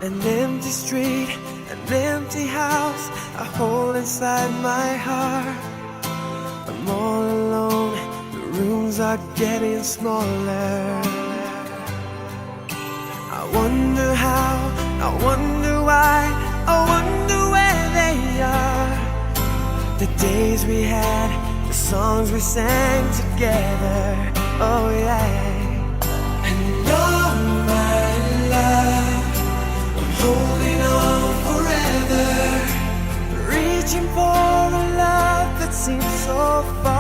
An empty street, an empty house I hold inside my heart. I'm all alone, the rooms are getting smaller. I wonder how, I wonder why, I wonder where they are. The days we had, the songs we sang together, oh yeah. And all my love, I'm holding on forever, reaching for a love that seems so far